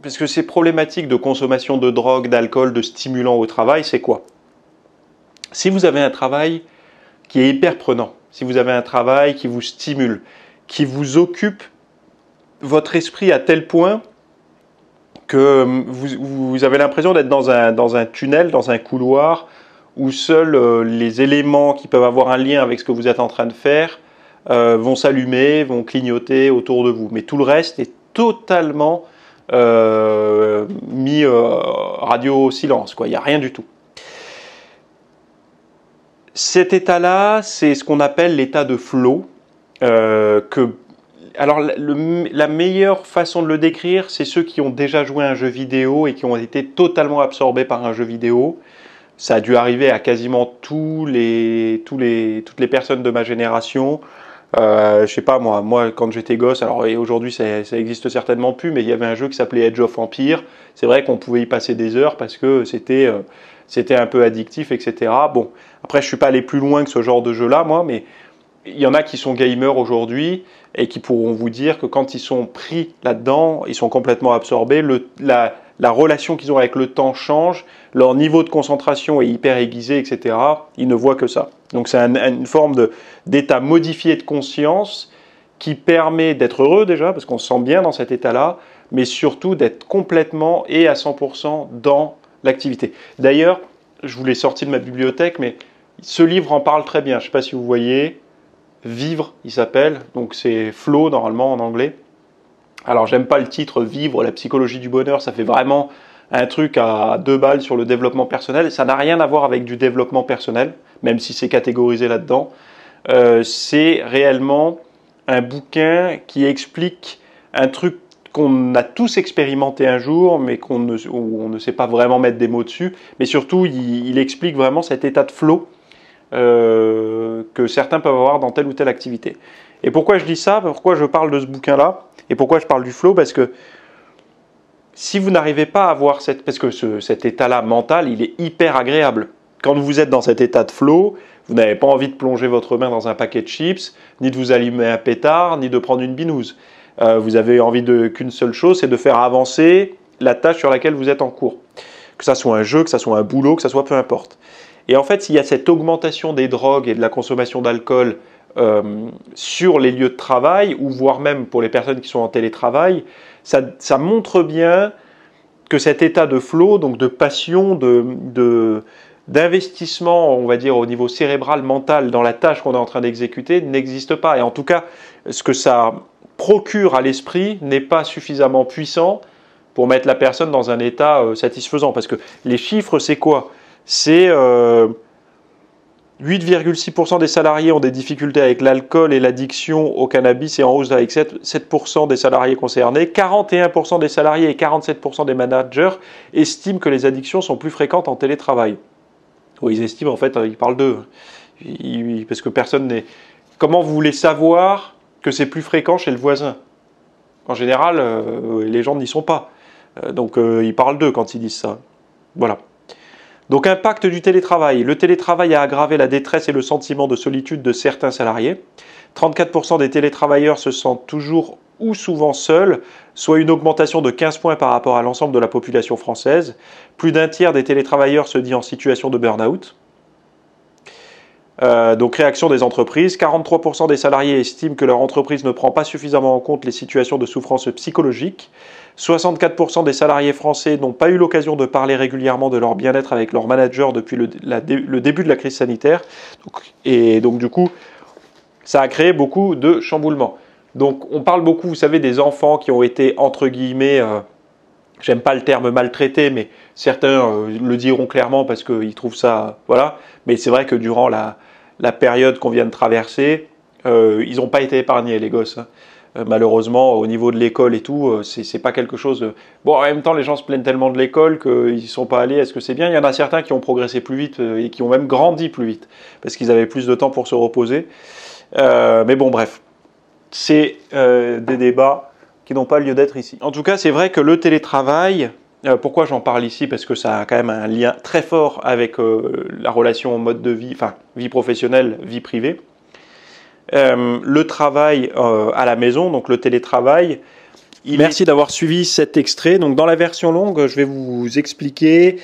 parce que ces problématiques de consommation de drogue, d'alcool, de stimulants au travail, c'est quoi? Si vous avez un travail qui est hyper prenant, si vous avez un travail qui vous stimule, qui vous occupe votre esprit à tel point que vous avez l'impression d'être dans un tunnel, dans un couloir, où seuls les éléments qui peuvent avoir un lien avec ce que vous êtes en train de faire vont s'allumer, vont clignoter autour de vous. Mais tout le reste est totalement mis radio silence, quoi. Il n'y a rien du tout. Cet état-là, c'est ce qu'on appelle l'état de flow. Alors, la meilleure façon de le décrire, c'est ceux qui ont déjà joué à un jeu vidéo et qui ont été totalement absorbés par un jeu vidéo. Ça a dû arriver à quasiment toutes les personnes de ma génération. Je sais pas, moi quand j'étais gosse, alors aujourd'hui ça existe certainement plus, mais il y avait un jeu qui s'appelait Age of Empire. C'est vrai qu'on pouvait y passer des heures parce que c'était un peu addictif, etc. Bon, après je suis pas allé plus loin que ce genre de jeu-là, moi, mais il y en a qui sont gamers aujourd'hui et qui pourront vous dire que quand ils sont pris là-dedans, ils sont complètement absorbés. La relation qu'ils ont avec le temps change, leur niveau de concentration est hyper aiguisé, etc. Ils ne voient que ça. Donc c'est une forme d'état modifié de conscience qui permet d'être heureux déjà, parce qu'on se sent bien dans cet état-là, mais surtout d'être complètement et à 100% dans l'activité. D'ailleurs, je vous l'ai sorti de ma bibliothèque, mais ce livre en parle très bien. Je ne sais pas si vous voyez, Vivre, il s'appelle, donc c'est Flow normalement en anglais. Alors j'aime pas le titre Vivre, la psychologie du bonheur, ça fait vraiment un truc à 2 balles sur le développement personnel. Ça n'a rien à voir avec du développement personnel, même si c'est catégorisé là-dedans. C'est réellement un bouquin qui explique un truc qu'on a tous expérimenté un jour, mais où on ne sait pas vraiment mettre des mots dessus. Mais surtout, il explique vraiment cet état de flow que certains peuvent avoir dans telle ou telle activité. Et pourquoi je dis ça? Pourquoi je parle de ce bouquin-là? Et pourquoi je parle du flow? Parce que si vous n'arrivez pas à avoir cet état-là mental, il est hyper agréable. Quand vous êtes dans cet état de flow, vous n'avez pas envie de plonger votre main dans un paquet de chips, ni de vous allumer un pétard, ni de prendre une binouse. Vous avez envie qu'une seule chose, c'est de faire avancer la tâche sur laquelle vous êtes en cours. Que ça soit un jeu, que ça soit un boulot, que ça soit peu importe. Et en fait, s'il y a cette augmentation des drogues et de la consommation d'alcool sur les lieux de travail, ou voire même pour les personnes qui sont en télétravail, ça montre bien que cet état de flow, donc de passion, d'investissement, on va dire au niveau cérébral, mental, dans la tâche qu'on est en train d'exécuter, n'existe pas. Et en tout cas, ce que ça procure à l'esprit n'est pas suffisamment puissant pour mettre la personne dans un état satisfaisant. Parce que les chiffres, c'est quoi? C'est 8,6% des salariés ont des difficultés avec l'alcool et l'addiction au cannabis, et en hausse avec 7% des salariés concernés. 41% des salariés et 47% des managers estiment que les addictions sont plus fréquentes en télétravail. Oui, ils estiment, en fait, ils parlent d'eux. Parce que personne n'est... Comment vous voulez savoir que c'est plus fréquent chez le voisin? En général, les gens n'y sont pas. Donc ils parlent d'eux quand ils disent ça. Voilà. Donc impact du télétravail. Le télétravail a aggravé la détresse et le sentiment de solitude de certains salariés. 34% des télétravailleurs se sentent toujours ou souvent seuls, soit une augmentation de 15 points par rapport à l'ensemble de la population française. Plus d'un tiers des télétravailleurs se dit en situation de burn-out. Donc réaction des entreprises. 43% des salariés estiment que leur entreprise ne prend pas suffisamment en compte les situations de souffrance psychologique. 64% des salariés français n'ont pas eu l'occasion de parler régulièrement de leur bien-être avec leur manager depuis le début de la crise sanitaire. Donc du coup, ça a créé beaucoup de chamboulements. Donc on parle beaucoup, vous savez, des enfants qui ont été, entre guillemets, j'aime pas le terme maltraités, mais certains le diront clairement parce qu'ils trouvent ça, voilà. Mais c'est vrai que durant la période qu'on vient de traverser, ils n'ont pas été épargnés, les gosses, hein. Malheureusement, au niveau de l'école et tout, c'est pas quelque chose... Bon, en même temps, les gens se plaignent tellement de l'école qu'ils ne sont pas allés. Est-ce que c'est bien? Il y en a certains qui ont progressé plus vite et qui ont même grandi plus vite parce qu'ils avaient plus de temps pour se reposer. Mais bon, bref. C'est des débats qui n'ont pas lieu d'être ici. En tout cas, c'est vrai que le télétravail... pourquoi j'en parle ici? Parce que ça a quand même un lien très fort avec la relation mode de vie, enfin, vie professionnelle, vie privée. Le travail à la maison, donc le télétravail, Merci d'avoir suivi cet extrait. Donc dans la version longue, je vais vous expliquer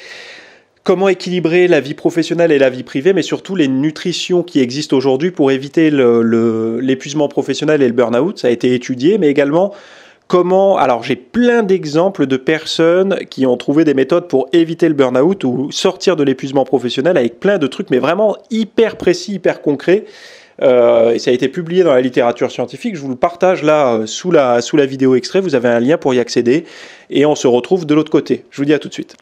comment équilibrer la vie professionnelle et la vie privée, mais surtout les nutritions qui existent aujourd'hui pour éviter l'épuisement professionnel et le burn-out. Ça a été étudié, mais également comment... Alors j'ai plein d'exemples de personnes qui ont trouvé des méthodes pour éviter le burn-out ou sortir de l'épuisement professionnel avec plein de trucs, mais vraiment hyper précis, hyper concrets. Et ça a été publié dans la littérature scientifique. Je vous le partage là sous la vidéo extrait. Vous avez un lien pour y accéder et on se retrouve de l'autre côté. Je vous dis à tout de suite.